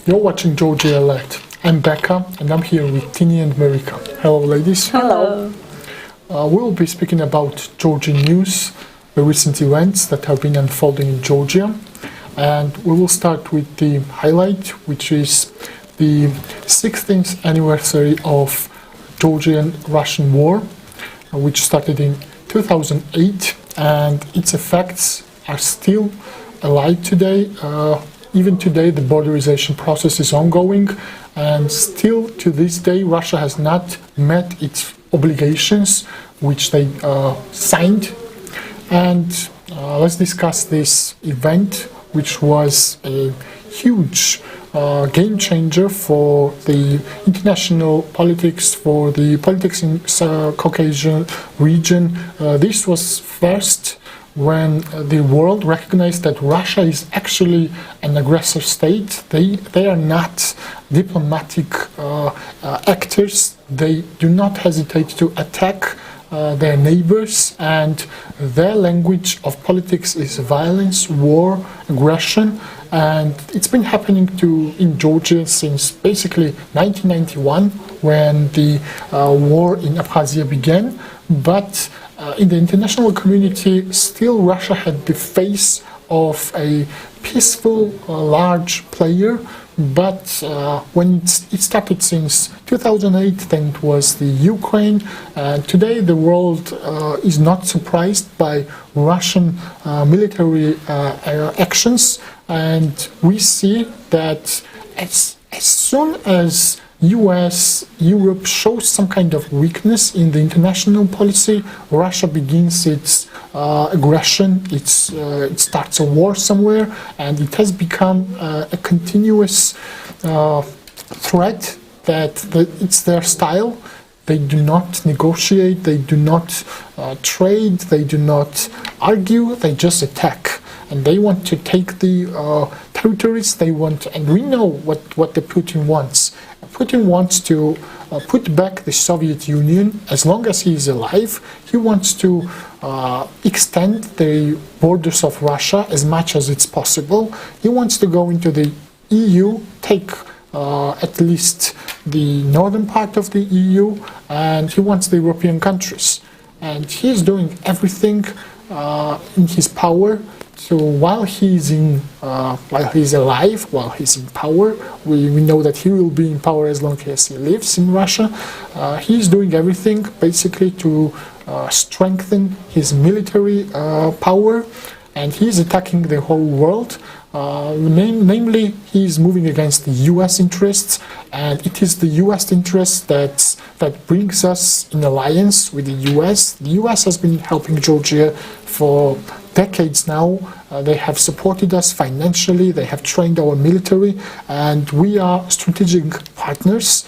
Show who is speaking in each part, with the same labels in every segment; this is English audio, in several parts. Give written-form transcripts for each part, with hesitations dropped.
Speaker 1: You're watching Georgia Alert. I'm Becca, and I'm here with Tini and Marika. Hello, ladies.
Speaker 2: Hello.
Speaker 1: We'll be speaking about Georgian news, the recent events that have been unfolding in Georgia. And we will start with the highlight, which is the 16th anniversary of Georgian-Russian war, which started in 2008, and its effects are still alive today. Even today, the borderization process is ongoing, and still to this day, Russia has not met its obligations which they signed. And let's discuss this event, which was a huge game changer for the international politics, for the politics in Caucasian region. This was first when the world recognized that Russia is actually an aggressor state. They are not diplomatic actors. They do not hesitate to attack their neighbors, and their language of politics is violence, war, aggression. And it's been happening in Georgia since basically 1991, when the war in Abkhazia began. But in the international community, still Russia had the face of a peaceful, large player. But when it started since 2008, then it was the Ukraine. Today the world is not surprised by Russian military actions, and we see that as soon as US, Europe shows some kind of weakness in the international policy, Russia begins its aggression, it starts a war somewhere, and it has become a continuous threat that it's their style. They do not negotiate, they do not trade, they do not argue, they just attack. And they want to take the territories they want, and we know what the Putin wants. Putin wants to put back the Soviet Union. As long as he is alive, he wants to extend the borders of Russia as much as it's possible. He wants to go into the EU, take at least the northern part of the EU, and he wants the European countries. And he is doing everything in his power. So while he's alive, while he's in power, we know that he will be in power as long as he lives in Russia. He's doing everything basically to strengthen his military power, and he's attacking the whole world. Namely, he's moving against the US interests, and it is the US interests that brings us in alliance with the US. The US has been helping Georgia for decades now. They have supported us financially, they have trained our military, and we are strategic partners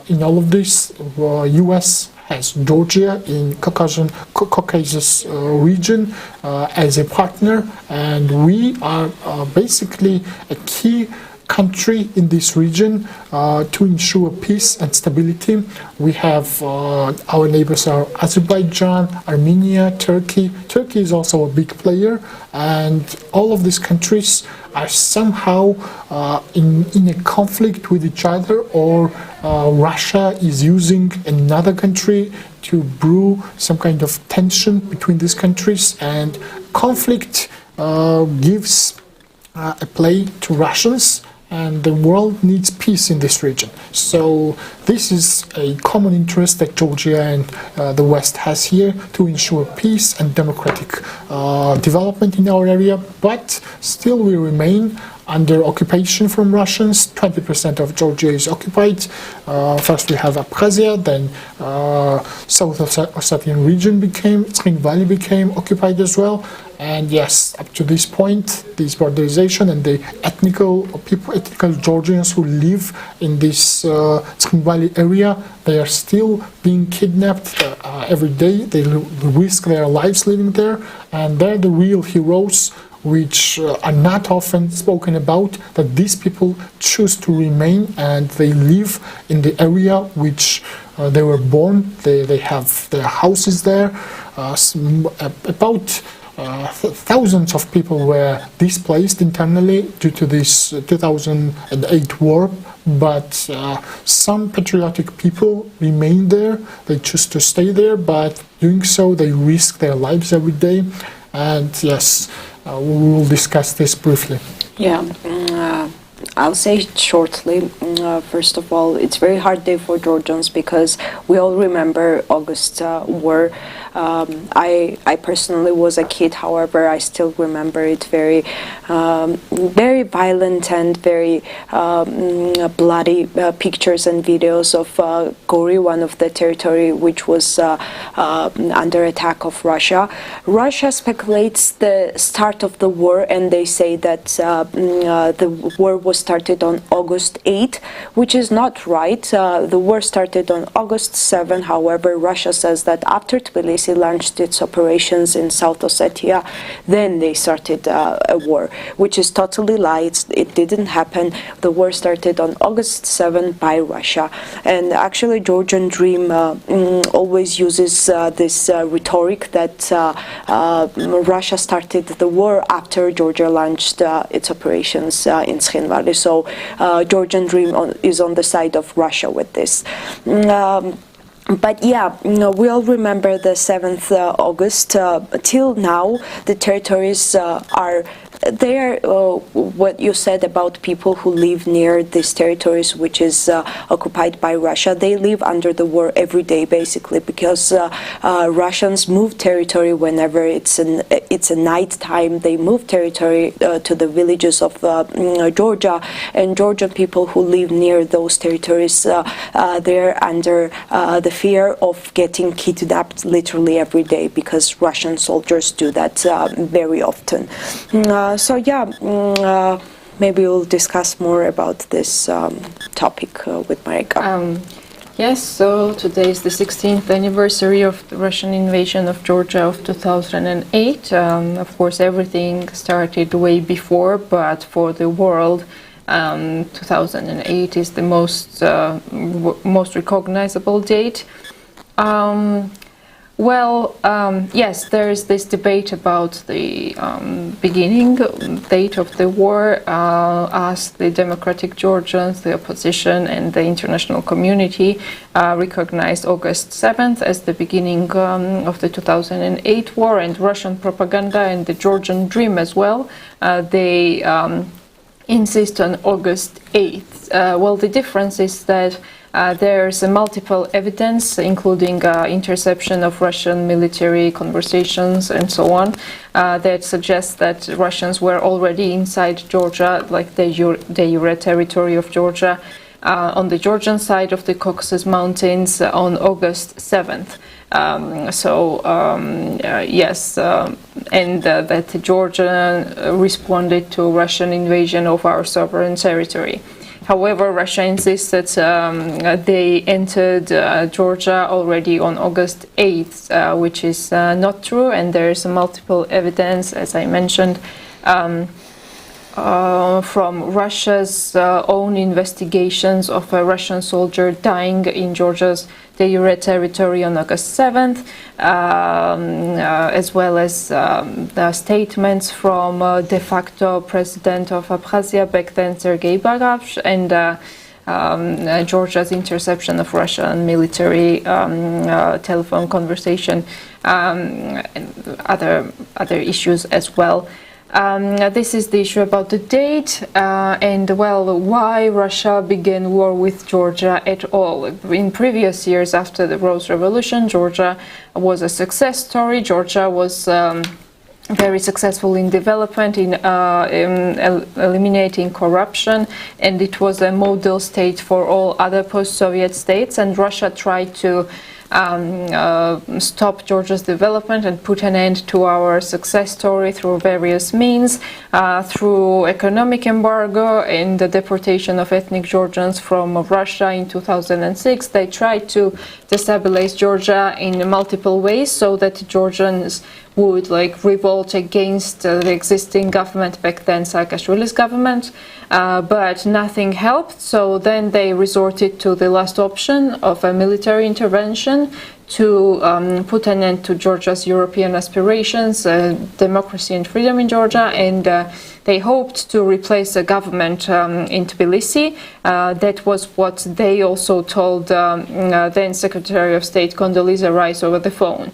Speaker 1: in all of this. US has Georgia in Caucasus region as a partner, and we are basically a key country in this region to ensure peace and stability. We have our neighbors are Azerbaijan, Armenia, Turkey. Turkey is also a big player, and all of these countries are somehow in a conflict with each other, or Russia is using another country to brew some kind of tension between these countries, and conflict gives a play to Russians, and the world needs peace in this region. So this is a common interest that Georgia and the West has here to ensure peace and democratic development in our area, but still we remain under occupation from Russians. 20% of Georgia is occupied. First we have Abkhazia, then South Ossetian region Zourabichvili became occupied as well. And yes, up to this point, this borderization and the ethnical Georgians who live in this Zourabichvili area, they are still being kidnapped every day. They risk their lives living there, and they're the real heroes, which are not often spoken about, that these people choose to remain and they live in the area which they were born. They have their houses there. About thousands of people were displaced internally due to this 2008 war, but some patriotic people remained there. They choose to stay there, but doing so, they risk their lives every day. And yes, we will discuss this briefly.
Speaker 2: Yeah. I'll say shortly. First of all, it's very hard day for Georgians because we all remember August war. I personally was a kid, however, I still remember it very violent and very bloody pictures and videos of Gori, one of the territory which was under attack of Russia. Russia speculates the start of the war, and they say that the war was started on August 8, which is not right. The war started on August 7. However, Russia says that after Tbilisi launched its operations in South Ossetia, then they started a war, which is totally lie. It didn't happen. The war started on August 7 by Russia. And actually, Georgian Dream always uses this rhetoric that Russia started the war after Georgia launched its operations in Tkhinvali. So Georgian Dream is on the side of Russia with this. But yeah, we all remember the 7th August. Till now, the territories are there. What you said about people who live near these territories, which is occupied by Russia, they live under the war every day, basically, because Russians move territory whenever it's a night time. They move territory to the villages of Georgia, and Georgian people who live near those territories, they're under the fear of getting kidnapped literally every day, because Russian soldiers do that very often. So yeah, maybe we'll discuss more about this topic with Marika.
Speaker 3: Yes, so today is the 16th anniversary of the Russian invasion of Georgia of 2008. Of course, everything started way before, but for the world, 2008 is the most recognizable date. Yes, there is this debate about the beginning date of the war, as the democratic Georgians, the opposition, and the international community recognized August 7th as the beginning of the 2008 war, and Russian propaganda and the Georgian Dream as well. They insist on August 8th. Well, the difference is that there's multiple evidence, including interception of Russian military conversations and so on, that suggests that Russians were already inside Georgia, like the de jure territory of Georgia, on the Georgian side of the Caucasus Mountains on August 7th. Yes, and that Georgia responded to Russian invasion of our sovereign territory. However, Russia insists that they entered Georgia already on August 8th, which is not true, and there is multiple evidence, as I mentioned, from Russia's own investigations of a Russian soldier dying in Georgia's de jure territory on August 7th, as well as the statements from de facto president of Abkhazia back then, Sergei Bagapsh, and Georgia's interception of Russian military telephone conversation, and other issues as well. This is the issue about the date and, well, why Russia began war with Georgia at all. In previous years after the Rose Revolution, Georgia was a success story. Georgia was very successful in development, in eliminating corruption, and it was a model state for all other post-Soviet states, and Russia tried to stop Georgia's development and put an end to our success story through various means, through economic embargo and the deportation of ethnic Georgians from Russia in 2006. They tried to destabilize Georgia in multiple ways so that Georgians would revolt against the existing government back then, Saakashvili's government, but nothing helped. So then they resorted to the last option of a military intervention to put an end to Georgia's European aspirations, democracy and freedom in Georgia, and they hoped to replace the government in Tbilisi. That was what they also told then Secretary of State Condoleezza Rice over the phone.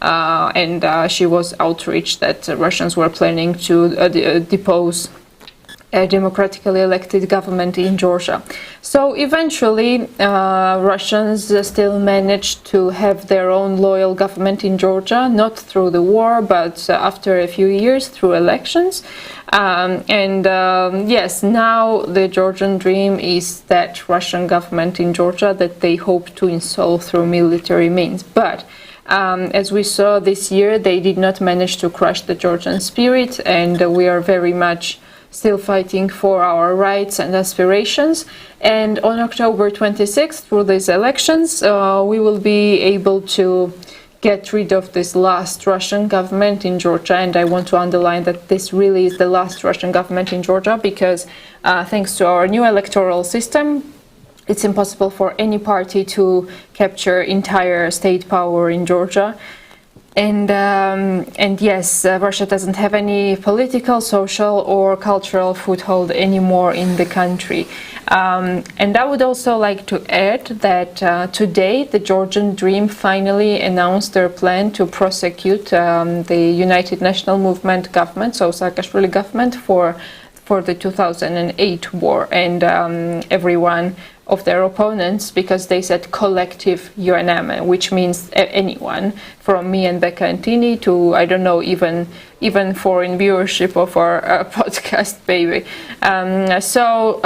Speaker 3: And she was outraged that Russians were planning to depose a democratically elected government in Georgia. So eventually, Russians still managed to have their own loyal government in Georgia, not through the war, but after a few years through elections. Yes, now the Georgian dream is that Russian government in Georgia that they hope to install through military means. But as we saw this year, they did not manage to crush the Georgian spirit, and we are very much still fighting for our rights and aspirations. And on October 26th, through these elections, we will be able to get rid of this last Russian government in Georgia. And I want to underline that this really is the last Russian government in Georgia, because thanks to our new electoral system, it's impossible for any party to capture entire state power in Georgia. And yes, Russia doesn't have any political, social or cultural foothold anymore in the country. And I would also like to add that today the Georgian Dream finally announced their plan to prosecute the United National Movement government, so Zourabichvili government, for the 2008 war, and everyone of their opponents, because they said collective UNM, which means anyone, from me and Becca and Tini to, I don't know, even foreign viewership of our podcast, baby. So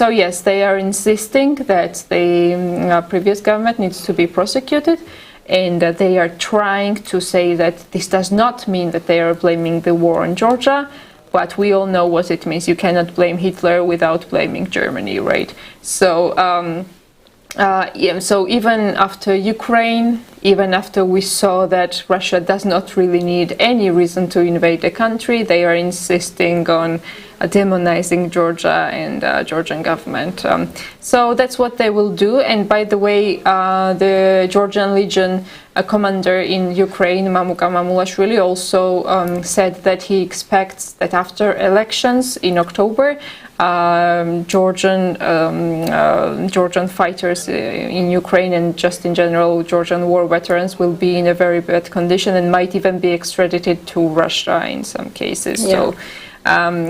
Speaker 3: yes, they are insisting that the previous government needs to be prosecuted, and they are trying to say that this does not mean that they are blaming the war on Georgia. But we all know what it means. You cannot blame Hitler without blaming Germany, right? So, so even after Ukraine, even after we saw that Russia does not really need any reason to invade the country, they are insisting on demonizing Georgia and Georgian government. So that's what they will do. And by the way, the Georgian Legion commander in Ukraine, Mamuka Mamulashvili, also said that he expects that after elections in October, Georgian fighters in Ukraine and just in general Georgian war veterans will be in a very bad condition and might even be extradited to Russia in some cases.
Speaker 2: Yeah.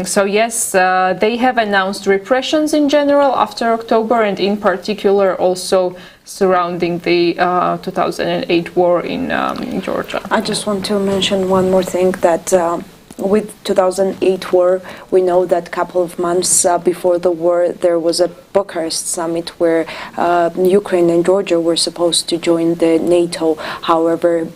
Speaker 3: So yes, they have announced repressions in general after October, and in particular also surrounding the 2008 war in Georgia.
Speaker 2: I just want to mention one more thing, that with 2008 war, we know that a couple of months before the war, there was a Bucharest summit where Ukraine and Georgia were supposed to join the NATO. However,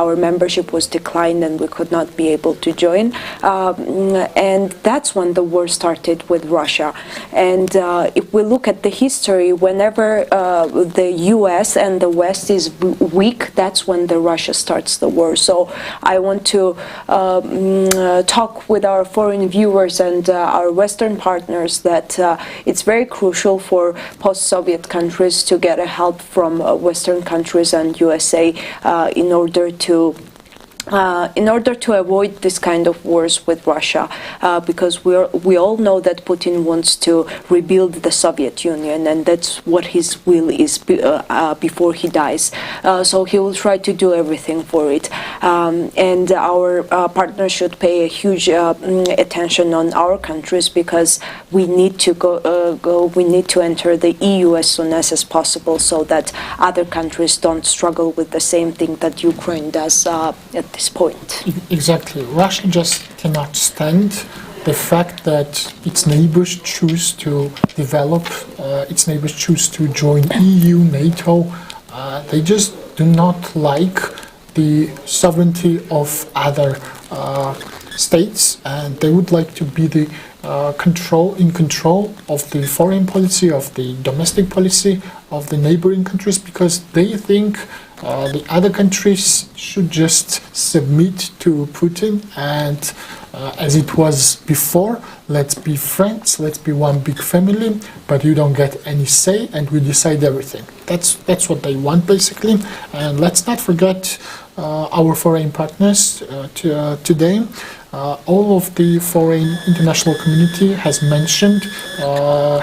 Speaker 2: our membership was declined and we could not be able to join. And that's when the war started with Russia. And if we look at the history, whenever the US and the West is weak, that's when the Russia starts the war. So I want to talk with our foreign viewers and our Western partners that it's very crucial for post-Soviet countries to get a help from Western countries and USA in order to avoid this kind of wars with Russia, because we all know that Putin wants to rebuild the Soviet Union, and that's what his will is before he dies. So he will try to do everything for it, and our partners should pay a huge attention on our countries, because we need to we need to enter the EU as soon as possible, so that other countries don't struggle with the same thing that Ukraine does at this point.
Speaker 1: Exactly. Russia just cannot stand the fact that its neighbors choose to develop, its neighbors choose to join EU, NATO. They just do not like the sovereignty of other states, and they would like to be the control of the foreign policy, of the domestic policy of the neighboring countries, because they think the other countries should just submit to Putin and as it was before, let's be friends, let's be one big family, but you don't get any say and we decide everything. That's what they want basically. And let's not forget our foreign partners today. All of the foreign international community has mentioned,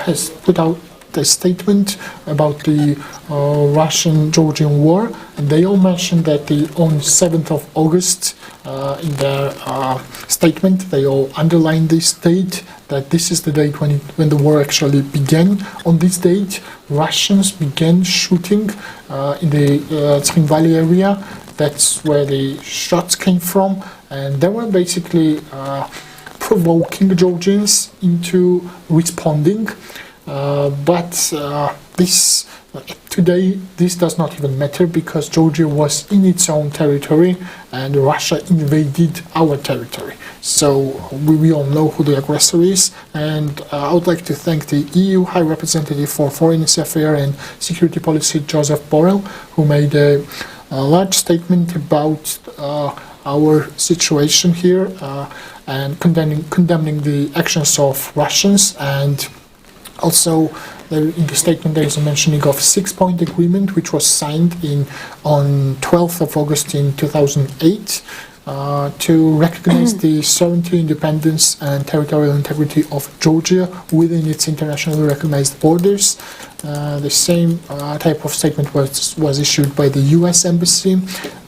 Speaker 1: has put out a statement about the Russian-Georgian war, and they all mentioned that on 7th of August in their statement, they all underlined this date, that this is the date when the war actually began. On this date, Russians began shooting in the Tskhin Valley area. That's where the shots came from, and they were basically provoking Georgians into responding. But today this does not even matter because Georgia was in its own territory and Russia invaded our territory. So we all know who the aggressor is, and I would like to thank the EU High Representative for Foreign Affairs and Security Policy, Joseph Borrell, who made a large statement about our situation here and condemning the actions of Russians. And also, in the statement there is a mentioning of a 6-point agreement which was signed on 12th of August in 2008 to recognize the sovereignty, independence and territorial integrity of Georgia within its internationally recognized borders. The same type of statement was issued by the US Embassy,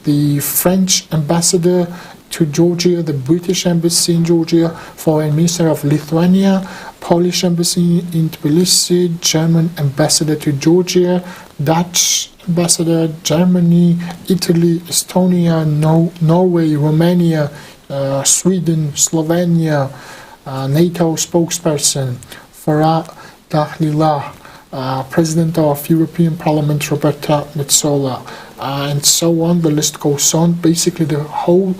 Speaker 1: the French ambassador to Georgia, the British Embassy in Georgia, Foreign Minister of Lithuania, Polish Embassy in Tbilisi, German Ambassador to Georgia, Dutch Ambassador, Germany, Italy, Estonia, Norway, Romania, Sweden, Slovenia, NATO spokesperson, Farah Dahlila, President of European Parliament, Roberta Metsola, and so on. The list goes on. Basically, the whole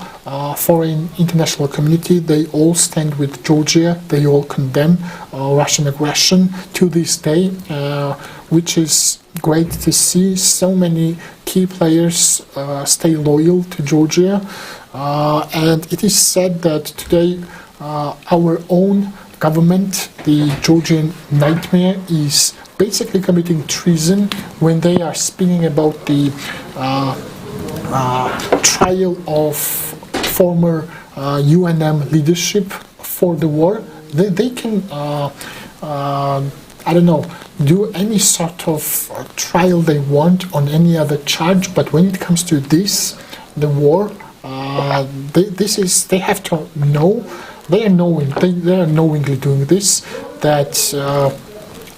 Speaker 1: foreign international community, they all stand with Georgia. They all condemn Russian aggression to this day, which is great to see. So many key players stay loyal to Georgia, and it is said that today our own government, the Georgian nightmare, is basically committing treason when they are speaking about the trial of former UNM leadership for the war. They can, I don't know, do any sort of trial they want on any other charge, but when it comes to this, the war, they have to know, they are knowingly doing this, that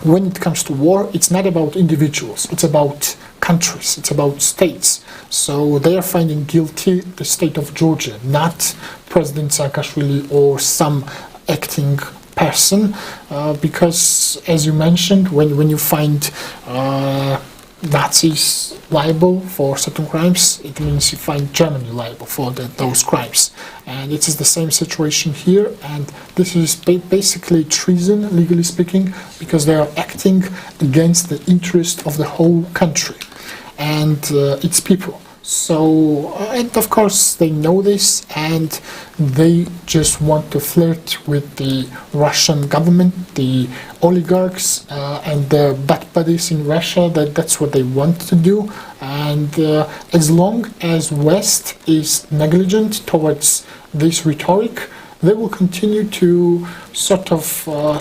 Speaker 1: when it comes to war, it's not about individuals, it's about countries, it's about states. So they are finding guilty the state of Georgia, not President Saakashvili or some acting person, because as you mentioned, when you find Nazis liable for certain crimes, it means you find Germany liable for those crimes. And it is the same situation here, and this is basically treason, legally speaking, because they are acting against the interest of the whole country and its people. So, and of course they know this, and they just want to flirt with the Russian government, the oligarchs and the butt buddies in Russia. That's what they want to do. And as long as West is negligent towards this rhetoric, they will continue to sort of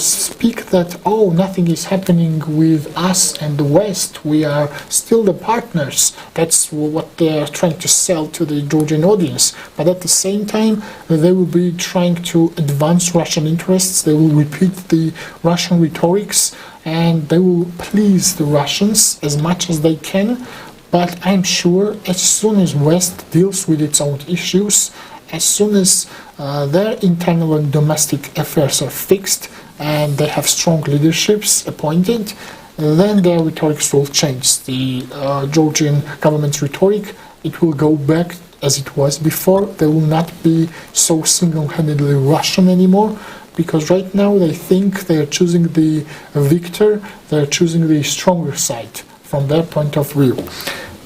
Speaker 1: speak that, oh, nothing is happening with us and the West, we are still the partners. That's what they're trying to sell to the Georgian audience. But at the same time, they will be trying to advance Russian interests, they will repeat the Russian rhetorics, and they will please the Russians as much as they can. But I'm sure as soon as West deals with its own issues, as soon as their internal and domestic affairs are fixed and they have strong leaderships appointed, then their rhetorics will change. The Georgian government's rhetoric, it will go back as it was before. They will not be so single-handedly Russian anymore, because right now they think they are choosing the victor, they are choosing the stronger side from their point of view.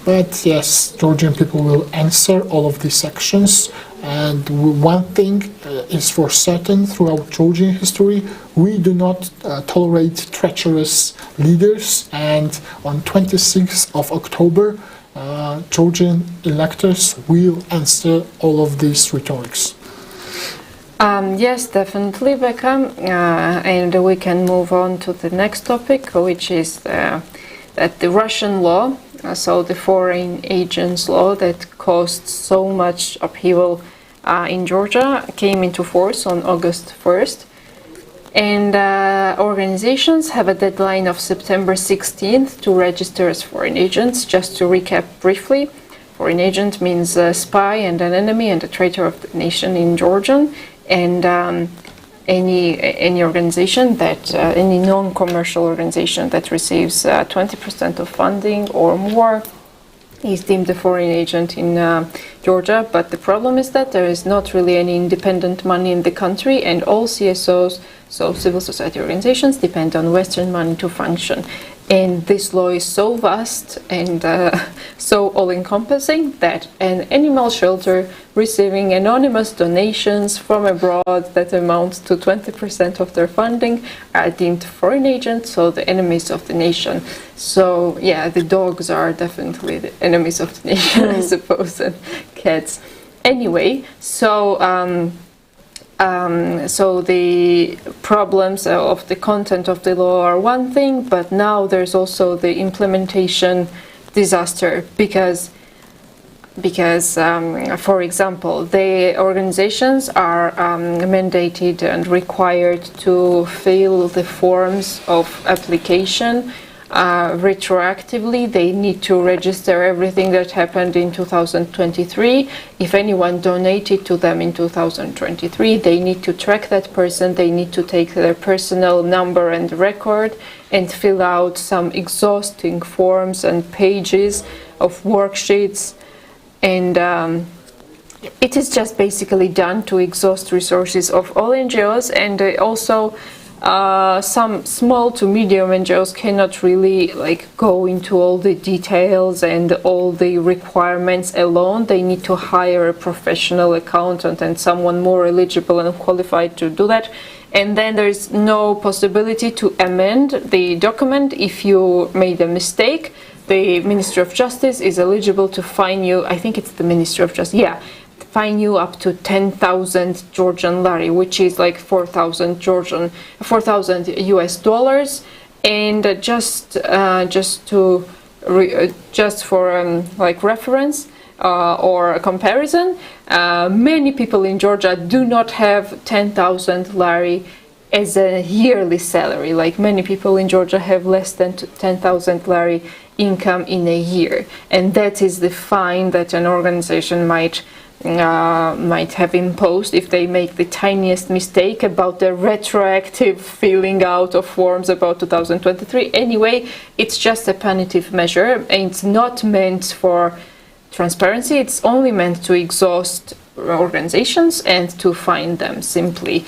Speaker 1: But yes, Georgian people will answer all of these actions. And one thing is for certain throughout Georgian history, we do not tolerate treacherous leaders. And on 26th of October, Georgian electors will answer all of these rhetorics.
Speaker 3: Yes, definitely, Becca. And we can move on to the next topic, which is that the Russian law, so the foreign agents law that caused so much upheaval in Georgia, came into force on August 1st. And organizations have a deadline of September 16th to register as foreign agents. Just to recap briefly, foreign agent means a spy and an enemy and a traitor of the nation in Georgian. And any organization that, any non-commercial organization that receives 20% of funding or more is deemed a foreign agent in Georgia. But the problem is that there is not really any independent money in the country, and all CSOs, so civil society organizations, depend on Western money to function. And this law is so vast and so all-encompassing that an animal shelter receiving anonymous donations from abroad that amount to 20% of their funding are deemed foreign agents, so the enemies of the nation. So yeah, the dogs are definitely the enemies of the nation, I suppose, and cats. Anyway, so the problems of the content of the law are one thing, but now there's also the implementation disaster because for example, the organizations are mandated and required to fill the forms of application retroactively. They need to register everything that happened in 2023. If anyone donated to them in 2023, they need to track that person. They need to take their personal number and record and fill out some exhausting forms and pages of worksheets. And it is just basically done to exhaust resources of all NGOs, and also some small to medium NGOs cannot really go into all the details and all the requirements alone. They need to hire a professional accountant and someone more eligible and qualified to do that. And then there's no possibility to amend the document if you made a mistake. The Ministry of Justice is eligible to fine you. I think it's the Ministry of Justice. Yeah. Fine you up to 10,000 Georgian lari, which is like 4,000 US dollars. And just for reference or a comparison, many people in Georgia do not have 10,000 lari as a yearly salary. Like many people in Georgia have less than 10,000 lari income in a year, and that is the fine that an organization might have imposed if they make the tiniest mistake about the retroactive filling out of forms about 2023. Anyway, it's just a punitive measure, and it's not meant for transparency. It's only meant to exhaust organizations and to fine them simply.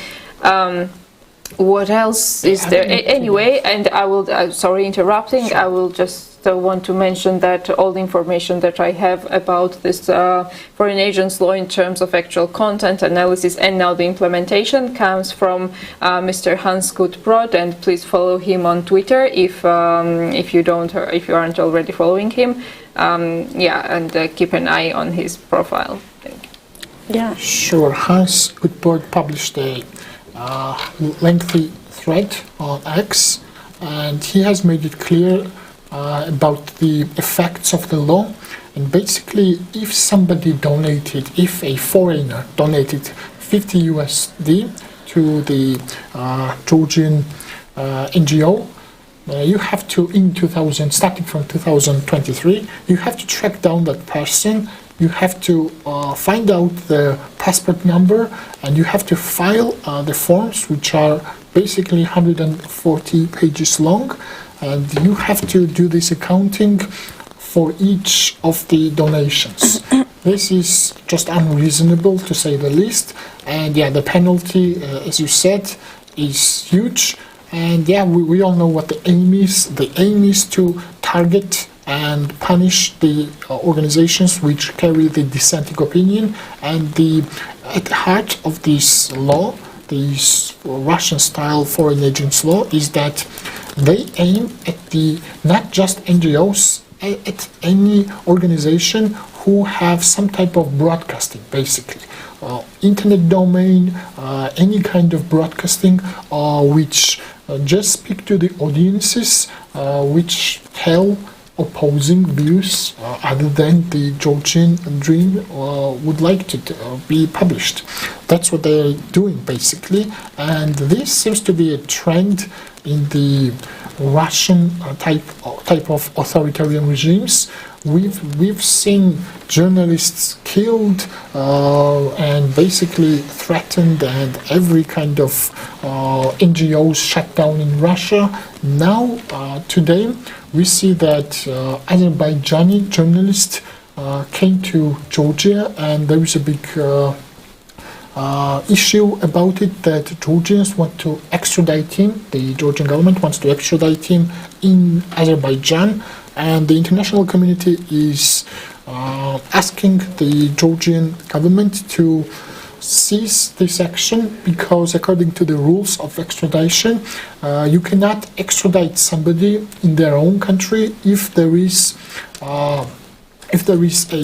Speaker 3: What else is there? Anyway, and I will, sorry interrupting, sure. I will just want to mention that all the information that I have about this foreign agents law in terms of actual content analysis and now the implementation comes from Mr. Hans Gutbrod, and please follow him on Twitter if you aren't already following him. And keep an eye on his profile. Thank you.
Speaker 2: Yeah,
Speaker 1: sure. Hans Gutbrod published a lengthy thread on X, and he has made it clear about the effects of the law. And basically, if a foreigner donated 50 USD to the Georgian NGO, you have to, starting from 2023, you have to track down that person. You have to find out the passport number, and you have to file the forms, which are basically 140 pages long. And you have to do this accounting for each of the donations. This is just unreasonable, to say the least. And yeah, the penalty, as you said, is huge. And yeah, we all know what the aim is. The aim is to target and punish the organizations which carry the dissenting opinion. And at the heart of this law, this Russian-style foreign agents law, is that they aim at not just NGOs, at any organization who have some type of broadcasting, basically. Internet domain, any kind of broadcasting which just speak to the audiences which tell opposing views other than the Georgian dream would like to be published. That's what they're doing, basically. And this seems to be a trend in the Russian type of authoritarian regimes. We've seen journalists killed and basically threatened, and every kind of NGOs shut down in Russia. Now, today, we see that Azerbaijani journalists came to Georgia, and there is a big issue about it, that Georgians want to extradite him. The Georgian government wants to extradite him in Azerbaijan, and the international community is asking the Georgian government to cease this action, because according to the rules of extradition, you cannot extradite somebody in their own country if there is a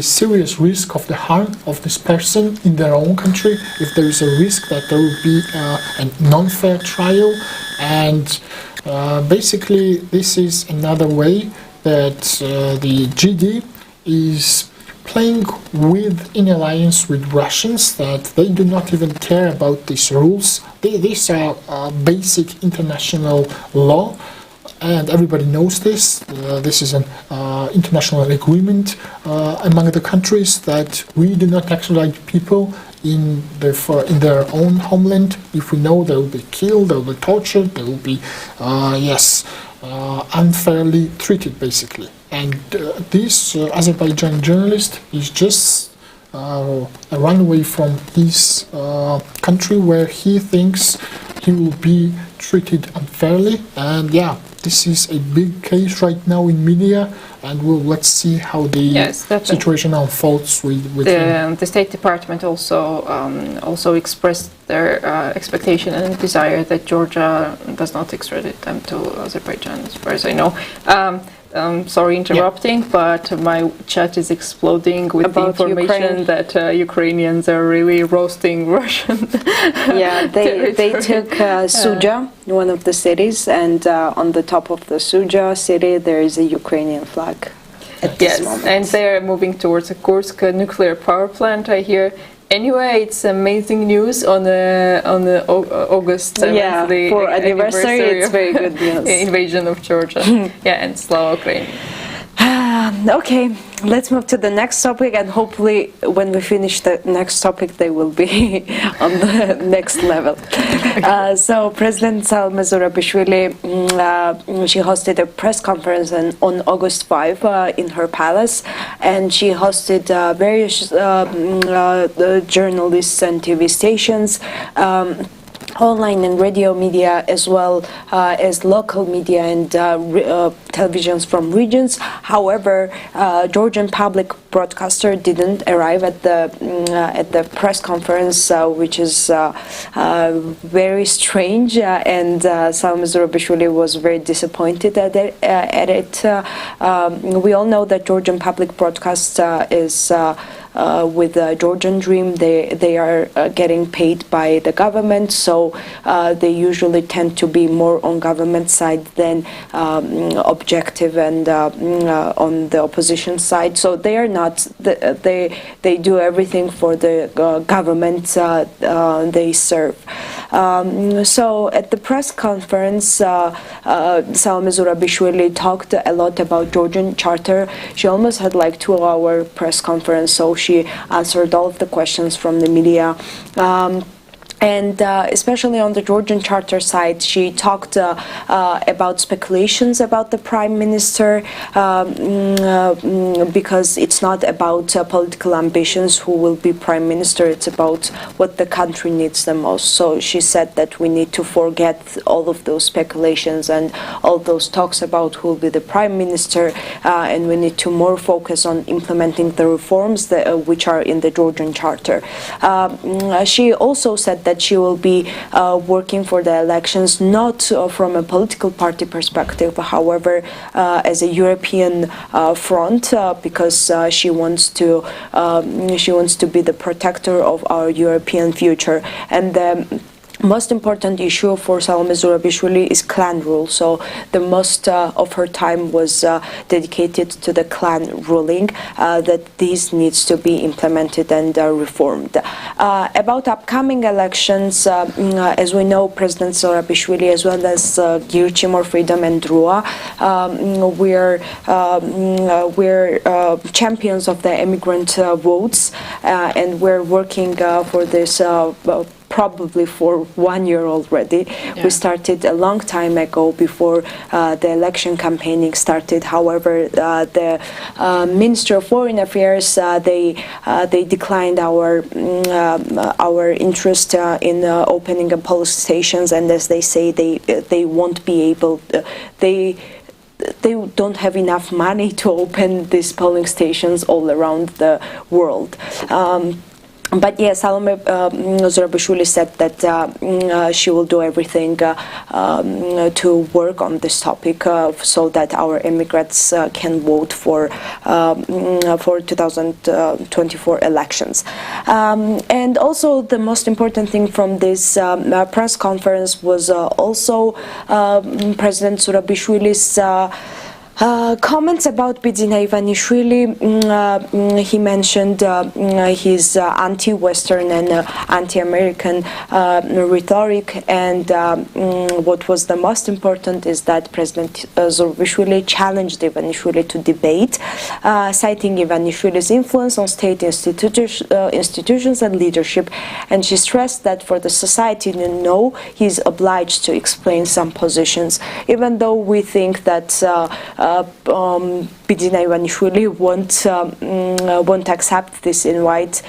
Speaker 1: serious risk of the harm of this person in their own country, if there is a risk that there will be a non-fair trial. And basically this is another way that the GD is playing in alliance with Russians, that they do not even care about these rules. These are basic international law, and everybody knows this. This is an international agreement among the countries that we do not extradite people in their own homeland if we know they will be killed, they will be tortured, they will be unfairly treated, basically. And this Azerbaijani journalist is just a runaway from his country, where he thinks he will be treated unfairly. And yeah, this is a big case right now in media, and let's see how the situation unfolds with him.
Speaker 3: The State Department also expressed their expectation and desire that Georgia does not extradite them to Azerbaijan, as far as I know. Sorry interrupting, but my chat is exploding with about the information that Ukrainians are really roasting Russian.
Speaker 2: Yeah, they took Suja, one of the cities, and on the top of the Suja city there is a Ukrainian flag at this moment.
Speaker 3: And they're moving towards a Kursk nuclear power plant, I hear. Anyway, it's amazing news on the August 7th, the
Speaker 2: for anniversary. It's very good news.
Speaker 3: Invasion of Georgia. And Slava Ukraine.
Speaker 2: Okay, let's move to the next topic, and hopefully when we finish the next topic they will be on the next level. So President Zourabichvili, she hosted a press conference on August 5 in her palace, and she hosted various journalists and TV stations, online and radio media, as well as local media and televisions from regions. However, Georgian public broadcaster didn't arrive at the press conference, which is very strange, and Salome Zourabichvili was very disappointed at it. We all know that Georgian public broadcast is with the Georgian Dream. They are getting paid by the government, so they usually tend to be more on government side than objective and on the opposition side. So they are not. They do everything for the government they serve. So at the press conference, Salome Zourabichvili talked a lot about Georgian charter. She almost had like 2-hour press conference, so she answered all of the questions from the media. And especially on the Georgian Charter side, she talked about speculations about the prime minister, because it's not about political ambitions who will be prime minister, it's about what the country needs the most. So she said that we need to forget all of those speculations and all those talks about who will be the prime minister, and we need to more focus on implementing the reforms which are in the Georgian Charter. She also said that she will be working for the elections not from a political party perspective, however, as a European front, because she wants to be the protector of our European future. And most important issue for Salome Zourabichvili is clan rule. So the most of her time was dedicated to the clan ruling, that this needs to be implemented and reformed. About upcoming elections, as we know, President Zourabichvili as well as Girchi, More Freedom and Drua, we're champions of the immigrant votes, and we're working for this probably for 1 year already. Yeah. We started a long time ago before the election campaigning started. However, the Minister of Foreign Affairs they declined our interest in opening polling stations, and as they say, they won't be able. They don't have enough money to open these polling stations all around the world. But yes, Salome Zourabichvili said that she will do everything to work on this topic so that our immigrants can vote for 2024 elections. And also the most important thing from this press conference was also President Zourabichvili's comments about Bidzina Ivanishvili. He mentioned his anti-Western and anti-American rhetoric, and what was the most important is that President Zourabichvili challenged Ivanishvili to debate, citing Ivanishvili's influence on state institutions and leadership, and she stressed that for the society to know, he is obliged to explain some positions, even though we think that Bidzina Ivanishvili won't accept this invite.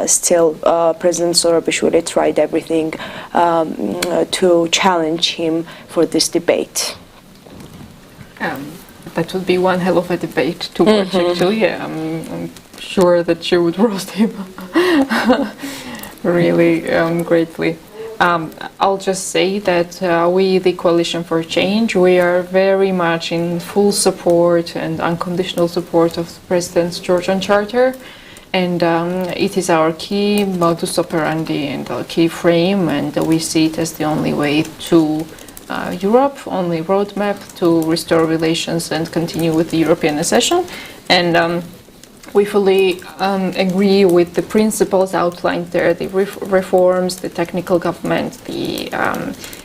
Speaker 2: Still, President Zourabichvili tried everything to challenge him for this debate.
Speaker 3: That would be one hell of a debate to watch, actually. I'm sure that she would roast him really greatly. I'll just say that we, the Coalition for Change, we are very much in full support and unconditional support of the President's Georgian Charter, and it is our key modus operandi and our key frame, and we see it as the only way to Europe, only roadmap to restore relations and continue with the European accession. And we fully agree with the principles outlined there, the reforms, the technical government, the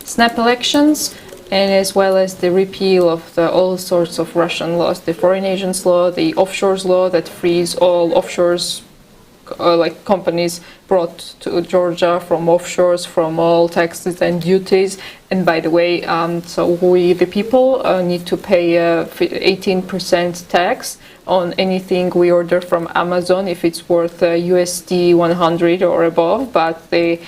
Speaker 3: snap elections, and as well as the repeal of all sorts of Russian laws, the foreign agents law, the offshores law that frees all offshores, like companies brought to Georgia from offshores, from all taxes and duties. And by the way, so we, the people, need to pay 18% tax on anything we order from Amazon if it's worth USD 100 or above, but the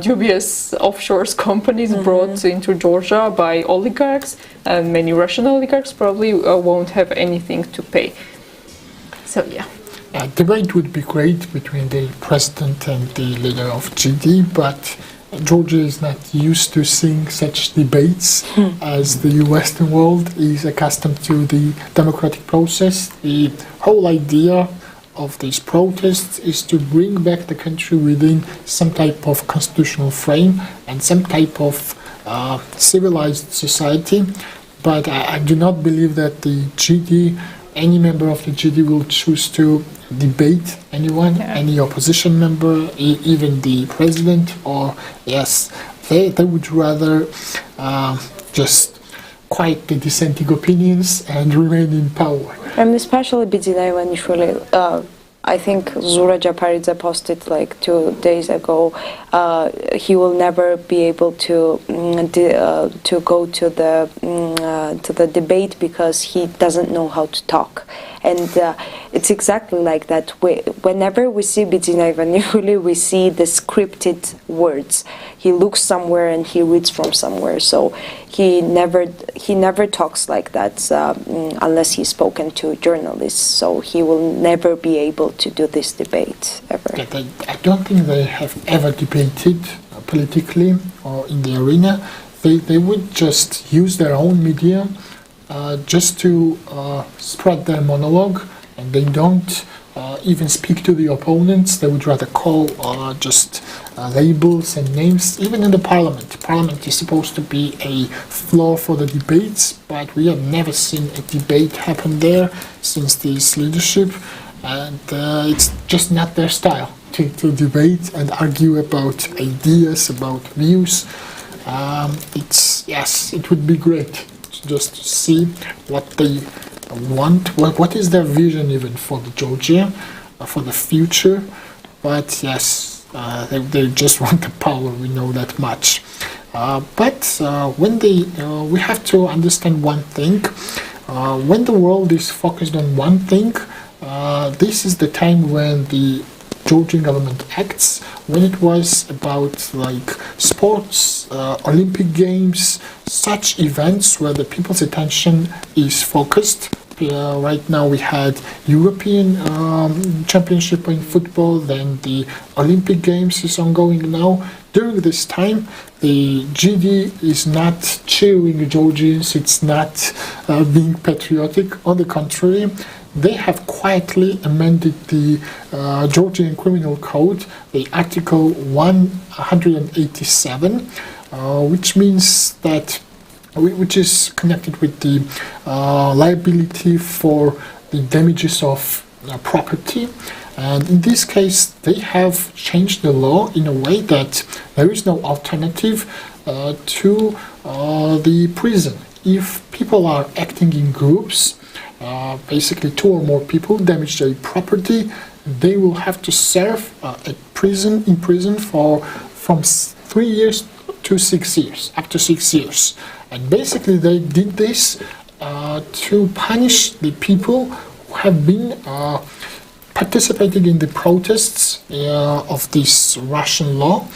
Speaker 3: dubious offshores companies brought into Georgia by oligarchs, and many Russian oligarchs probably won't have anything to pay. So yeah.
Speaker 1: Debate would be great between the president and the leader of GD, but Georgia is not used to seeing such debates as the Western world is accustomed to the democratic process. The whole idea of these protests is to bring back the country within some type of constitutional frame and some type of civilized society. But I do not believe that the GD, any member of the GD will choose to debate anyone, any opposition member, even the president, or yes, they would rather just quiet the dissenting opinions and remain in power.
Speaker 2: And especially Bidzina Ivanishvili, I think Zourabichvili posted like 2 days ago. He will never be able to go to the debate because he doesn't know how to talk. And it's exactly like that. Whenever we see Girchi, we see the scripted words. He looks somewhere and he reads from somewhere. So he never talks like that unless he's spoken to journalists. So he will never be able to do this debate ever.
Speaker 1: I don't think they have ever debated politically or in the arena. They would just use their own media just to spread their monologue, and they don't even speak to the opponents. They would rather call just labels and names. Even in the parliament. Parliament is supposed to be a floor for the debates, but we have never seen a debate happen there since this leadership, and it's just not their style to debate and argue about ideas, about views. It would be great just to see what they want, what is their vision even for the Georgia, for the future. But yes, they just want the power, we know that much. But when we have to understand one thing. When the world is focused on one thing, this is the time when the Georgian government acts. When it was about like sports, Olympic Games, such events where the people's attention is focused. Right now we had European Championship in football, then the Olympic Games is ongoing now. During this time, the GD is not cheering the Georgians, it's not being patriotic. On the contrary, they have quietly amended the Georgian Criminal Code, the Article 187, which means that, which is connected with the liability for the damages of property. And in this case, they have changed the law in a way that there is no alternative to the prison. If people are acting in groups, basically 2 or more people damage their property, they will have to serve in prison for from 3 years to 6 years, up to 6 years. And basically they did this to punish the people who have been participating in the protests of this Russian law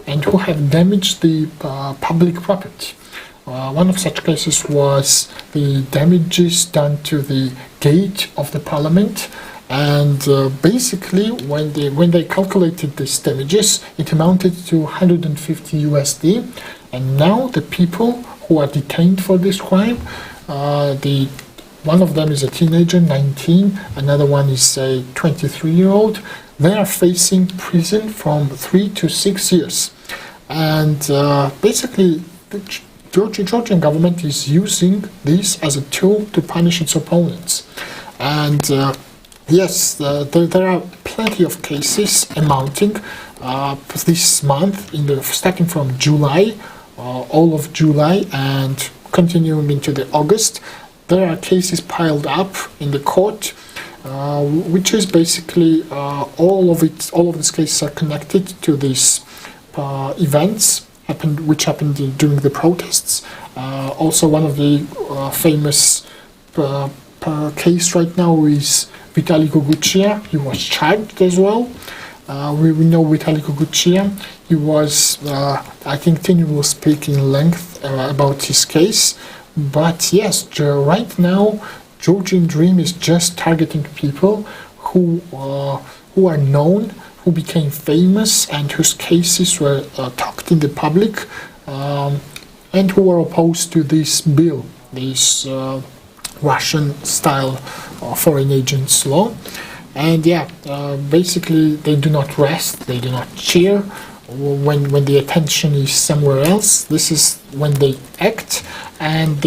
Speaker 1: and who have damaged the public property. One of such cases was the damages done to the gate of the parliament, and basically when they calculated these damages, it amounted to $150 USD. And now the people who are detained for this crime, one of them is a teenager, 19, another one is a 23-year-old. They are facing prison from 3 to 6 years. And basically, the Georgian government is using this as a tool to punish its opponents. And yes, there are plenty of cases amounting this month, starting from July, all of July, and continuing into the August. There are cases piled up in the court, which is basically all of these cases are connected to these events which happened during the protests. Also, one of the famous case right now is Vitali Guguchia. He was charged as well. We know Vitali Guguchia. He was, I think Tini will speak in length about his case. But yes, right now, Georgian Dream is just targeting people who are known, who became famous, and whose cases were talked in the public, and who were opposed to this bill, this Russian-style foreign agents law. And yeah, basically they do not rest, they do not cheer. When the attention is somewhere else, this is when they act, and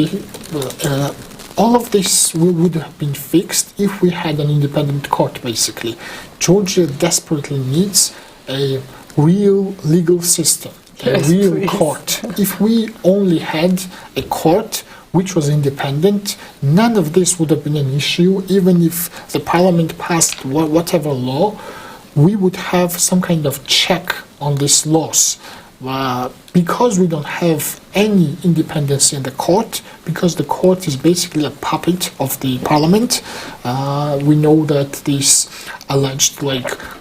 Speaker 1: all of this would have been fixed if we had an independent court, basically. Georgia desperately needs a real legal system, a real court. If we only had a court which was independent, none of this would have been an issue. Even if the parliament passed whatever law, we would have some kind of check on these laws. Because we don't have any independence in the court, because the court is basically a puppet of the parliament, we know that this alleged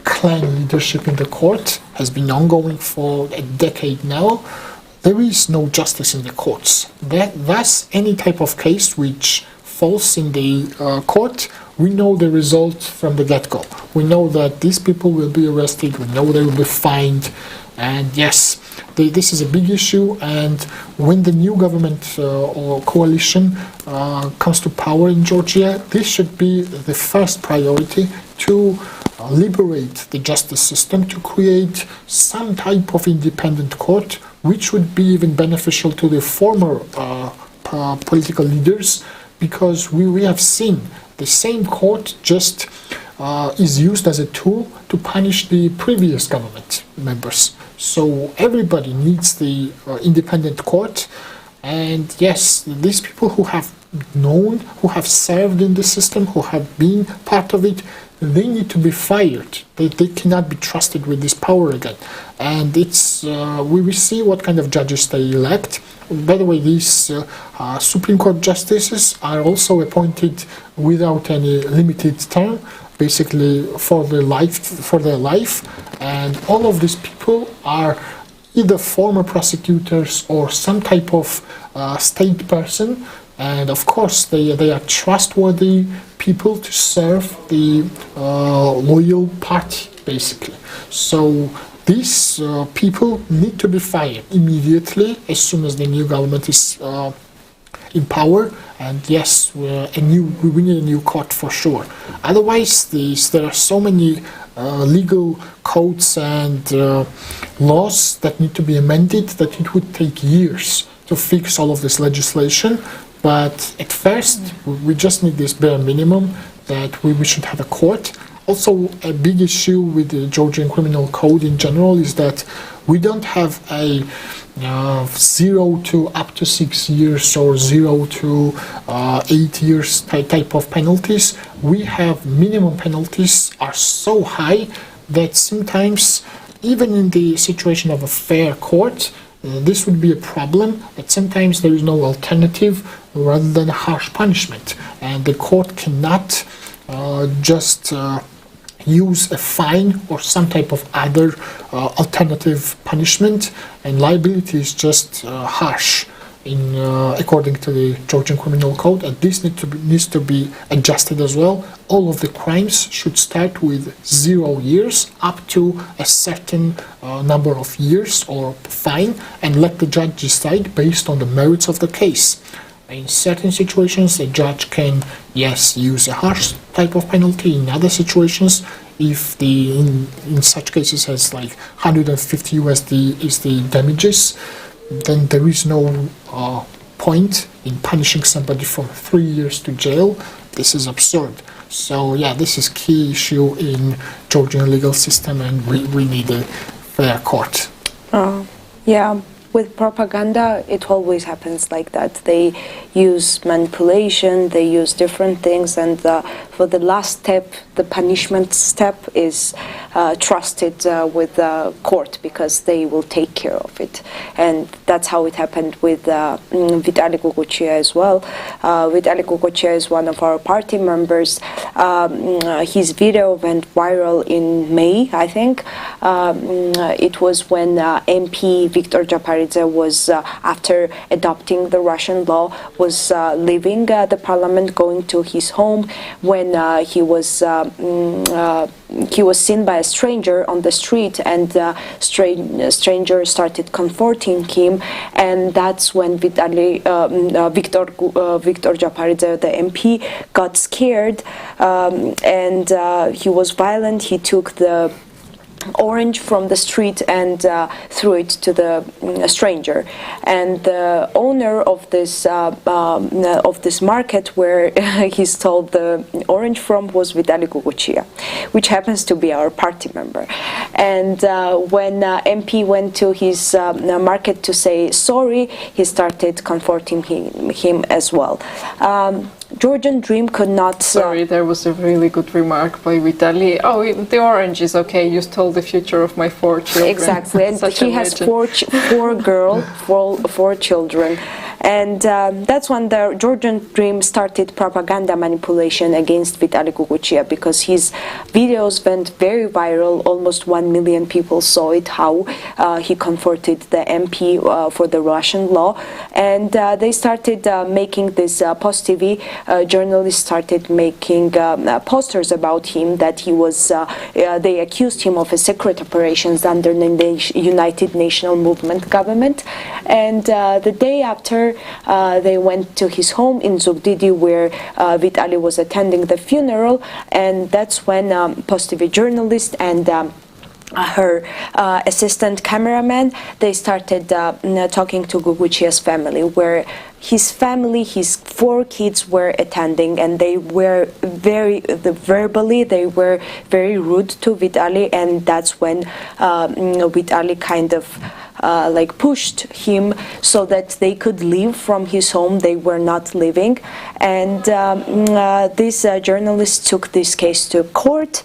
Speaker 1: clan leadership in the court has been ongoing for a decade now. There is no justice in the courts. Thus, any type of case which falls in the court, we know the result from the get-go. We know that these people will be arrested, we know they will be fined, and yes, this is a big issue. And when the new government or coalition comes to power in Georgia, this should be the first priority, to liberate the justice system, to create some type of independent court, which would be even beneficial to the former political leaders, because we have seen the same court just is used as a tool to punish the previous government members. So everybody needs the independent court. And yes, these people who have known, who have served in the system, who have been part of it, they need to be fired. They cannot be trusted with this power again. And it's we will see what kind of judges they elect. By the way, these Supreme Court justices are also appointed without any limited term, basically for their life. And all of these people are either former prosecutors or some type of state person. And of course, they are trustworthy people to serve the loyal party, basically. So these people need to be fired immediately as soon as the new government is in power. And yes, we need a new court for sure. Otherwise, there are so many legal codes and laws that need to be amended that it would take years to fix all of this legislation. But at first, we just need this bare minimum, that we should have a court. Also, a big issue with the Georgian criminal code in general is that we don't have a 0 to up to 6 years or 0 to 8 years type of penalties. We have minimum penalties are so high that sometimes, even in the situation of a fair court, this would be a problem, that sometimes there is no alternative rather than a harsh punishment. And the court cannot just use a fine or some type of other alternative punishment, and liability is just harsh according to the Georgian criminal code, and this needs to be adjusted as well. All of the crimes should start with 0 years up to a certain number of years or fine, and let the judge decide based on the merits of the case. In certain situations, the judge can, yes, use a harsh type of penalty. In other situations, if in such cases has like 150 USD is the damages, then there is no point in punishing somebody from 3 years to jail. This is absurd. So yeah, this is key issue in Georgian legal system, and we need a fair court.
Speaker 2: Yeah. With propaganda, it always happens like that. They use manipulation, they use different things, and for the last step, the punishment step is trusted with the court, because they will take care of it. And that's how it happened with Vitaly Guguchia as well. Vitaly Guguchia is one of our party members. His video went viral in May, I think. It was when MP Viktor Japaridze was, after adopting the Russian law, was leaving the parliament, going to his home, when he was seen by a stranger on the street, and the stranger started comforting him, and that's when Viktor Japaridze, the MP, got scared, and he was violent. He took the orange from the street and threw it to the stranger. And the owner of this market where he stole the orange from was Vitali Guguchia, which happens to be our party member. And when MP went to his market to say sorry, he started comforting him as well. Georgian Dream could not...
Speaker 3: Sorry, there was a really good remark by Vitali. Oh, the orange is okay, you stole the future of my 4 children.
Speaker 2: Exactly, and he has four children. And that's when the Georgian Dream started propaganda manipulation against Vitali Guguchia, because his videos went very viral. Almost 1 million people saw it, how he comforted the MP for the Russian law. And they started making this post-TV. Journalists started making posters about him, that he was, they accused him of a secret operations under the United National Movement government. And the day after, they went to his home in Zugdidi, where Vitali was attending the funeral, and that's when post-TV journalist and her assistant cameraman, they started talking to Guguchia's family, where his family, his 4 kids were attending, and they were verbally, they were very rude to Vitali, and that's when Vitali kind of pushed him so that they could leave from his home. They were not leaving, and this journalist took this case to court.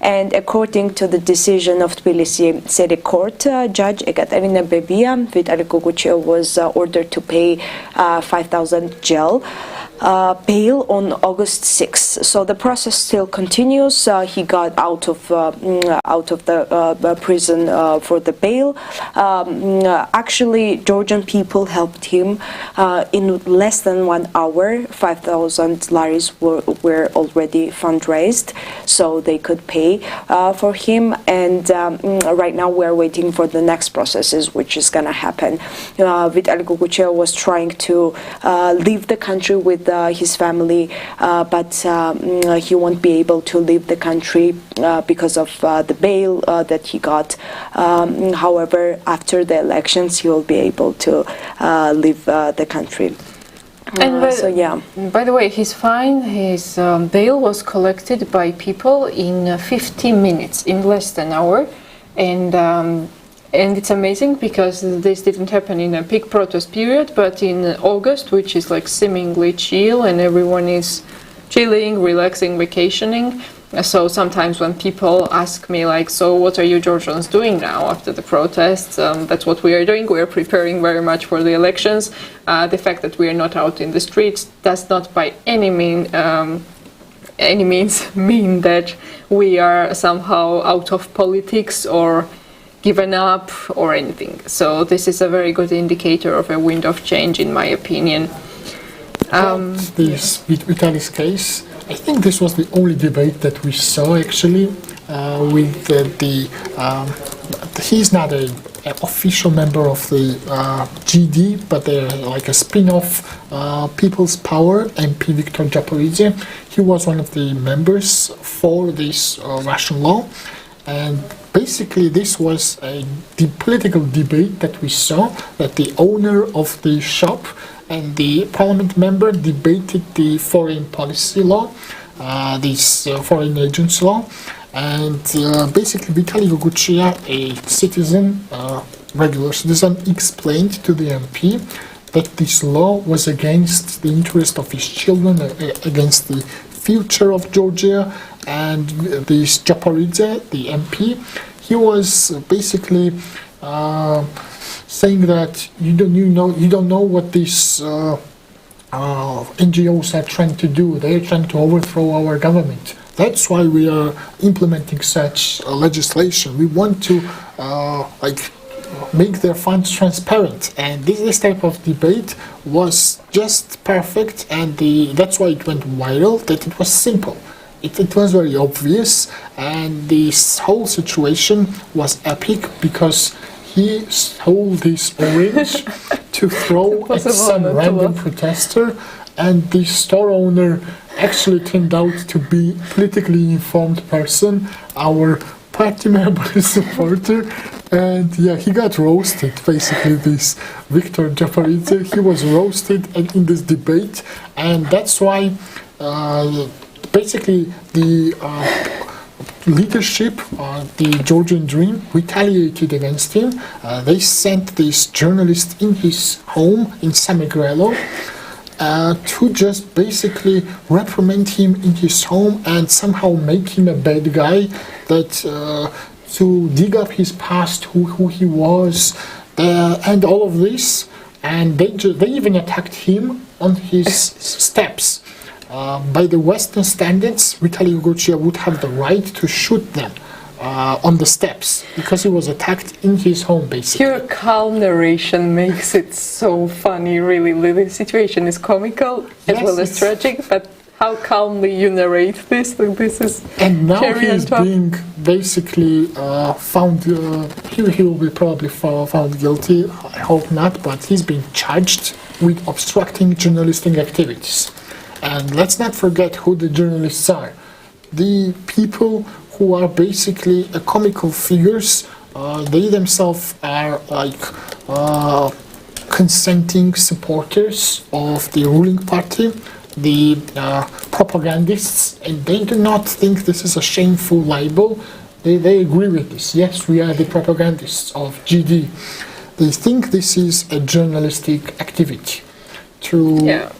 Speaker 2: And according to the decision of Tbilisi City Court, Judge Ekaterina Bebia, Vitali Guguchia was ordered to pay 5,000 jail bail on August 6th. So the process still continues. He got out of the prison for the bail. Actually, Georgian people helped him in less than 1 hour. 5,000 laris were already fundraised, so they could pay for him. And right now we are waiting for the next processes, which is going to happen. Vitali Guguchia was trying to leave the country with his family, but he won't be able to leave the country because of the bail that he got. However, after the elections, he will be able to leave the country.
Speaker 3: And
Speaker 2: So yeah.
Speaker 3: By the way, his fine, his bail was collected by people in 15 minutes, in less than an hour, and it's amazing because this didn't happen in a peak protest period, but in August, which is like seemingly chill, and everyone is chilling, relaxing, vacationing. So sometimes when people ask me like, so what are you Georgians doing now after the protests? That's what we are doing. We are preparing very much for the elections. The fact that we are not out in the streets does not by any means mean that we are somehow out of politics or given up or anything. So this is a very good indicator of a wind of change, in my opinion.
Speaker 1: This Vitali's case, I think this was the only debate that we saw actually with he's not an official member of the GD, but they're like a spin-off People's Power MP Viktor Zaporizhzhia. He was one of the members for this Russian law, and basically this was the political debate that we saw, that the owner of the shop and the parliament member debated the foreign policy law, this foreign agents law, and basically Vitali Guguchia, a citizen, regular citizen, explained to the MP that this law was against the interest of his children, against the future of Georgia, and this Zaporizhzhia, the MP, he was basically saying that you don't know what these NGOs are trying to do. They're trying to overthrow our government. That's why we are implementing such legislation. We want to make their funds transparent, and this type of debate was just perfect, and that's why it went viral. That it was simple. It was very obvious, and this whole situation was epic because he stole this orange to throw at some random protester, and the store owner actually turned out to be politically informed person, our party member, supporter, and yeah, he got roasted. Basically, this Viktor Japaridze, he was roasted in this debate, and that's why basically the leadership, the Georgian Dream, retaliated against him. They sent this journalist in his home in Samegrelo to just basically reprimand him in his home and somehow make him a bad guy, that to dig up his past, who he was, and all of this. And they even attacked him on his steps. By the Western standards, Vitaly Girchi would have the right to shoot them on the steps because he was attacked in his home, basically.
Speaker 3: Your calm narration makes it so funny, really. The situation is comical as well as tragic, but how calmly you narrate this, like this is
Speaker 1: and now
Speaker 3: cherry
Speaker 1: he
Speaker 3: on
Speaker 1: is
Speaker 3: top.
Speaker 1: being basically found, he will be probably found guilty, I hope not, but he's being charged with obstructing journalistic activities. And let's not forget who the journalists are. The people who are basically comical figures, they themselves are like consenting supporters of the ruling party, the propagandists, and they do not think this is a shameful libel. They agree with this. Yes, we are the propagandists of GD. They think this is a journalistic activity to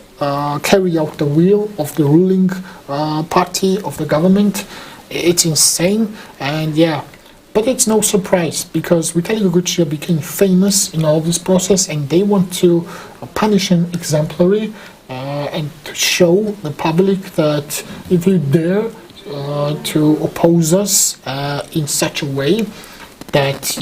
Speaker 1: carry out the will of the ruling party of the government. It's insane, and yeah, but it's no surprise because Vitaly Girchi became famous in all this process, and they want to punish him exemplary and to show the public that if you dare to oppose us in such a way that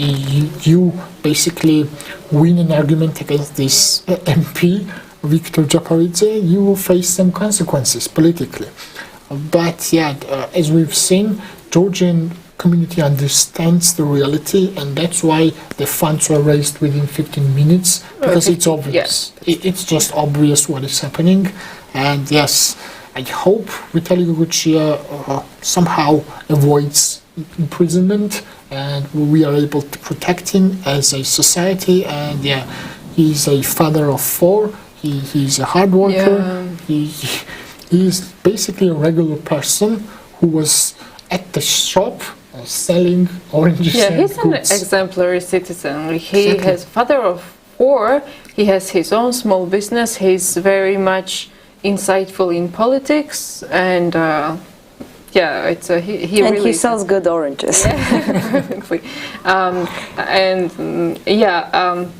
Speaker 1: you basically win an argument against this MP, Viktor Japaridze, you will face some consequences politically. But yeah, as we've seen, Georgian community understands the reality, and that's why the funds were raised within 15 minutes, because it's obvious. It's just obvious what is happening. And yes, I hope Vitaly Girchi somehow avoids imprisonment, and we are able to protect him as a society. And yeah, he's a father of 4. He's a hard worker. He's basically a regular person who was at the shop selling oranges and
Speaker 3: he's
Speaker 1: goods.
Speaker 3: an exemplary citizen. He has father of 4. He has his own small business. He's very much insightful in politics, and it's he
Speaker 2: and
Speaker 3: really
Speaker 2: he sells good oranges.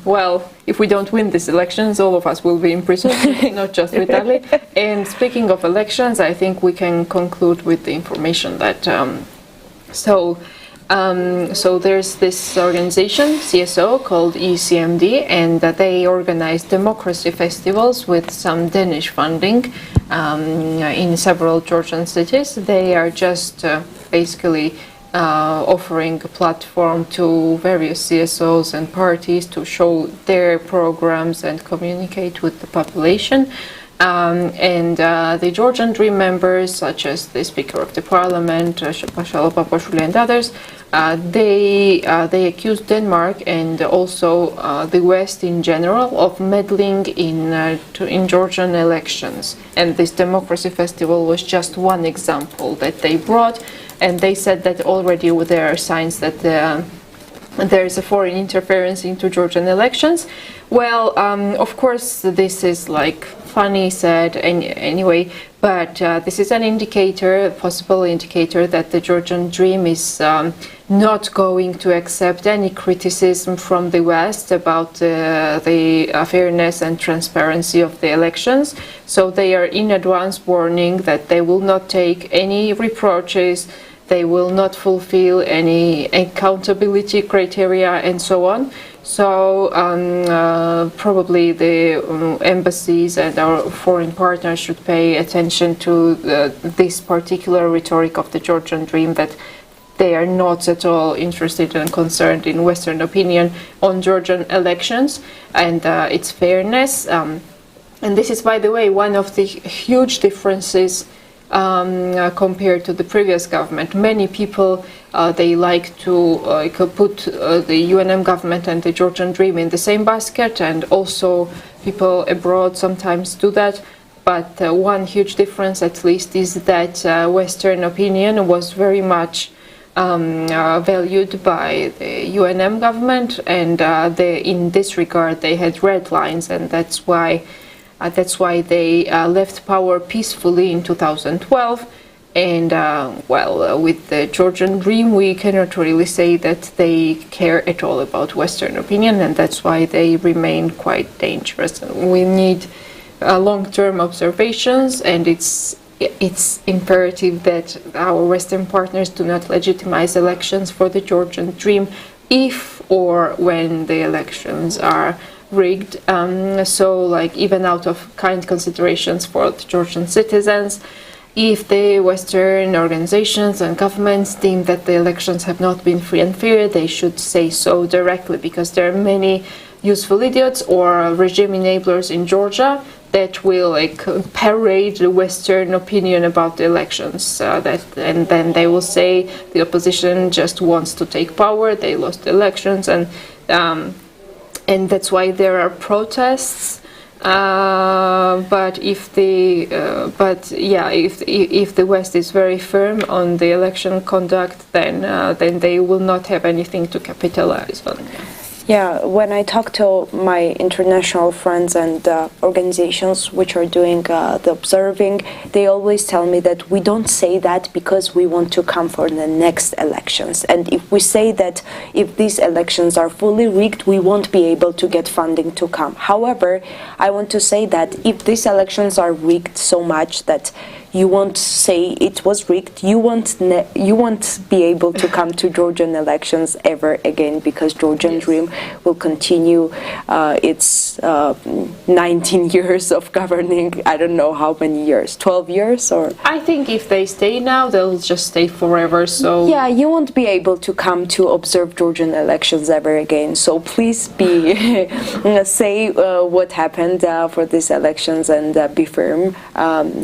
Speaker 3: Well, if we don't win these elections, all of us will be in prison, not just Vitaly. And speaking of elections, I think we can conclude with the information that so there's this organization, CSO, called ECMD, and that they organize democracy festivals with some Danish funding in several Georgian cities. They are just basically offering a platform to various CSOs and parties to show their programs and communicate with the population. The Georgian Dream members, such as the Speaker of the Parliament, Shapashalo Papashvili, and others, they accused Denmark and also the West in general of meddling in Georgian elections. And this democracy festival was just one example that they brought. And they said that already there are signs that there is a foreign interference into Georgian elections. Well, of course, this is like funny said anyway, but this is an indicator, a possible indicator, that the Georgian Dream is not going to accept any criticism from the West about the fairness and transparency of the elections. So they are in advance warning that they will not take any reproaches, they will not fulfill any accountability criteria, and so on. So probably the embassies and our foreign partners should pay attention to this particular rhetoric of the Georgian Dream, that they are not at all interested and concerned in Western opinion on Georgian elections and its fairness. And this is, by the way, one of the huge differences compared to the previous government. Many people they like to put the UNM government and the Georgian Dream in the same basket, and also people abroad sometimes do that. But one huge difference, at least, is that Western opinion was very much valued by the UNM government, and in this regard they had red lines, and that's why they left power peacefully in 2012. And with the Georgian Dream, we cannot really say that they care at all about Western opinion, and that's why they remain quite dangerous. We need long-term observations, and it's imperative that our Western partners do not legitimize elections for the Georgian Dream if or when the elections are rigged. So, like, even out of kind considerations for the Georgian citizens, if the Western organizations and governments deem that the elections have not been free and fair, they should say so directly, because there are many useful idiots or regime enablers in Georgia that will parade the Western opinion about the elections, and then they will say the opposition just wants to take power, they lost the elections, and that's why there are protests. But if the West is very firm on the election conduct, then they will not have anything to capitalize on.
Speaker 2: Yeah, when I talk to my international friends and organizations which are doing the observing, they always tell me that we don't say that because we want to come for the next elections. And if we say that if these elections are fully rigged, we won't be able to get funding to come. However, I want to say that if these elections are rigged so much that you won't say it was rigged, you won't be able to come to Georgian elections ever again, because Georgian Dream will continue its 19 years of governing. I don't know how many years, 12 years or...
Speaker 3: I think if they stay now, they'll just stay forever, so...
Speaker 2: Yeah, you won't be able to come to observe Georgian elections ever again. So please say what happened for these elections and be firm,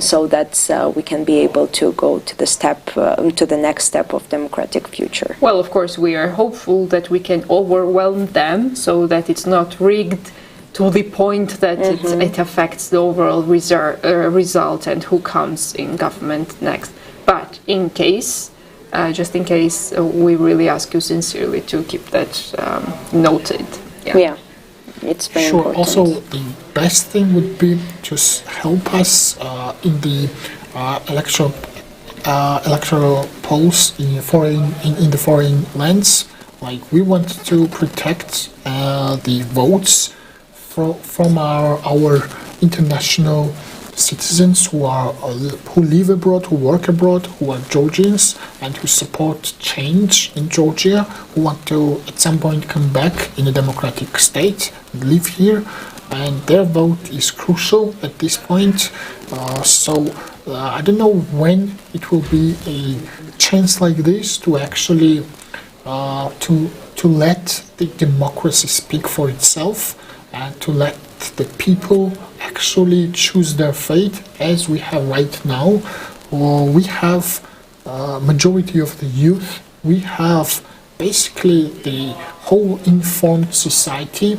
Speaker 2: so that we can be able to go to the next step of democratic future.
Speaker 3: Well, of course, we are hopeful that we can overwhelm them so that it's not rigged to the point that it affects the overall result and who comes in government next. But in case, just in case, we really ask you sincerely to keep that noted.
Speaker 2: Yeah. It's very important.
Speaker 1: Also, the best thing would be just help us in the electoral polls in the foreign lands. Like, we want to protect the votes from our international citizens who live abroad, who work abroad, who are Georgians and who support change in Georgia, who want to at some point come back in a democratic state and live here, and their vote is crucial at this point. So I don't know when it will be a chance like this to actually to let the democracy speak for itself and to let the people actually choose their fate, as we have right now. We have majority of the youth. We have basically the whole informed society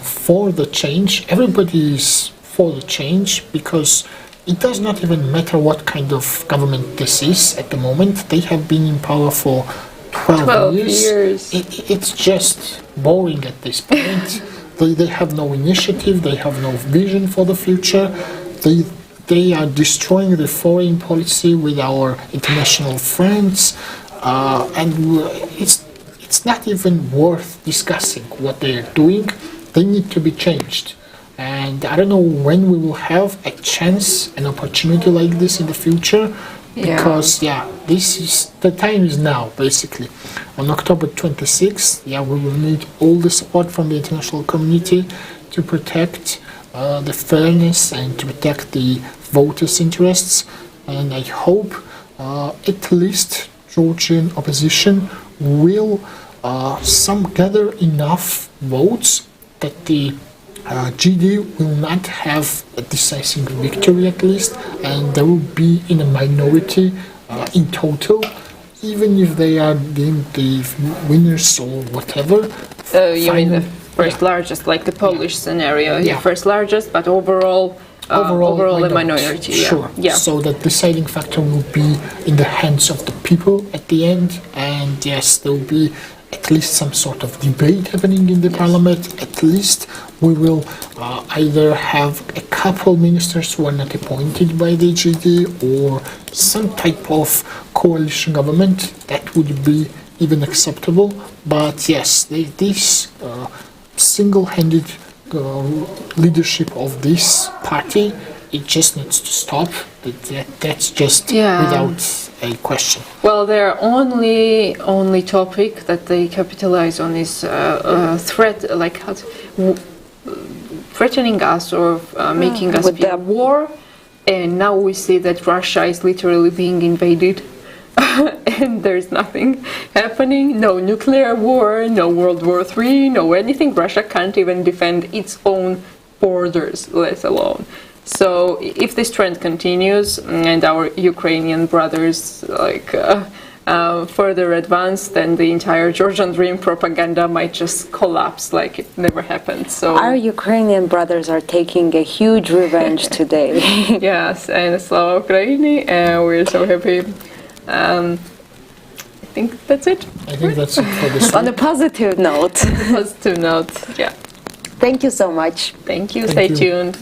Speaker 1: for the change. Everybody is for the change, because it does not even matter what kind of government this is at the moment. They have been in power for 12 years. It's just boring at this point. They have no initiative, they have no vision for the future. They are destroying the foreign policy with our international friends, and it's not even worth discussing what they are doing. They need to be changed. And I don't know when we will have a chance, an opportunity like this in the future, because the time is now, basically. On October 26th, we will need all the support from the international community to protect the fairness and to protect the voters' interests. And I hope at least Georgian opposition will gather enough votes that the GD will not have a decisive victory at least, and they will be in a minority in total, even if they are deemed the winners or whatever.
Speaker 3: You mean the first largest, like the Polish scenario?
Speaker 1: Yeah.
Speaker 3: First largest, but overall a minority.
Speaker 1: Sure.
Speaker 3: Yeah.
Speaker 1: So the deciding factor will be in the hands of the people at the end, and yes, there will be at least some sort of debate happening in the parliament. At least we will either have a couple ministers who are not appointed by the GD, or some type of coalition government. That would be even acceptable. But yes, this single-handed leadership of this party, it just needs to stop. That's just without a question.
Speaker 3: Well, their only topic that they capitalize on is threat, like threatening us or making us be at war. And now we see that Russia is literally being invaded. And there's nothing happening, no nuclear war, no World War III, no anything. Russia can't even defend its own borders, let alone. So if this trend continues and our Ukrainian brothers further advance, then the entire Georgian Dream propaganda might just collapse like it never happened. So
Speaker 2: our Ukrainian brothers are taking a huge revenge today.
Speaker 3: Yes, and Slava Ukraini, we're so happy. I think that's it.
Speaker 1: I think that's it for this
Speaker 2: On a positive note.
Speaker 3: Positive note, yeah.
Speaker 2: Thank you so much.
Speaker 3: Thank you.
Speaker 1: Thank
Speaker 3: Stay
Speaker 1: you.
Speaker 3: tuned.